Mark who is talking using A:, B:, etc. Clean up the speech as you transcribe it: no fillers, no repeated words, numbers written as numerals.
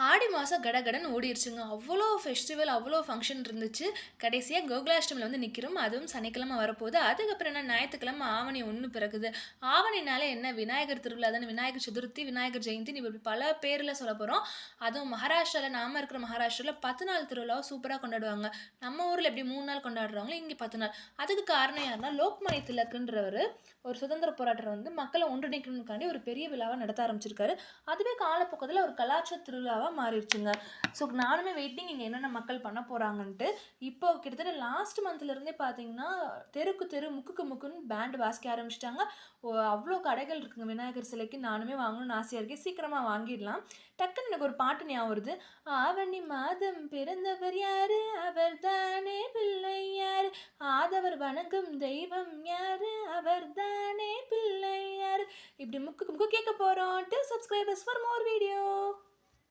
A: ஆடி மாதம் கடகடன்னு ஓடிடுச்சுங்க. அவ்வளோ ஃபெஸ்டிவல், அவ்வளோ ஃபங்க்ஷன் இருந்துச்சு. கடைசியாக கோகுலாஷ்டமியில் வந்து நிற்கிறோம். அதுவும் சனிக்கிழமை வரப்போகுது. அதுக்கப்புறம் என்ன, ஞாயிற்றுக்கிழமை ஆவணி 1 பிறகுது. ஆவணினால என்ன, விநாயகர் திருவிழா தானே. விநாயகர் சதுர்த்தி, விநாயகர் ஜெயந்தின்னு இப்படி பல பேரில் சொல்ல போகிறோம். அதுவும் மகாராஷ்டிராவில், நாம இருக்கிற மகாராஷ்டிராவில் 10 நாள் திருவிழாவை சூப்பராக கொண்டாடுவாங்க. நம்ம ஊரில் எப்படி 3 நாள் கொண்டாடுறாங்களோ இங்கே 10 நாள். அதுக்கு காரணம் யாருன்னா, லோக்மானிய திலக்குன்றவர் ஒரு சுதந்திர போராட்டர் வந்து மக்களை ஒன்றிணைக்கணுக்காண்டி ஒரு பெரிய விழாவை நடத்த ஆரம்பிச்சிருக்காரு. அதுவே காலப்போக்கத்தில் ஒரு கலாச்சார திருவிழாவாக மாறிடுச்சுங்க. ஸோ நானுமே வெயிட்டிங் இங்கே என்னென்ன மக்கள் பண்ண போகிறாங்கன்ட்டு. இப்போ கிட்டத்தட்ட லாஸ்ட் மந்த்லேருந்தே பார்த்தீங்கன்னா தெருக்கு தெரு முக்குக்கு முக்குன்னு பேண்ட் வாசிக்க ஆரம்பிச்சிட்டாங்க. அவ்வளோ கடைகள் இருக்குங்க விநாயகர் சிலைக்கு. நானுமே வாங்கணும்னு ஆசையாக இருக்கேன். சீக்கிரமாக வாங்கிடலாம். டக்குன்னு எனக்கு ஒரு பாட்டு ஞாபகம் வருது. ஆவணி மாதம் பிறந்தவர் யாரு, அவர் தானே பிள்ளை யாரு, ஆதவர் வணங்கும் தெய்வம் யாரு, அவர் தானே பிள்ளை யாரு. இப்படி முக்குக்கு முக்கு கேட்க போகிறோம். Subscribers for more video.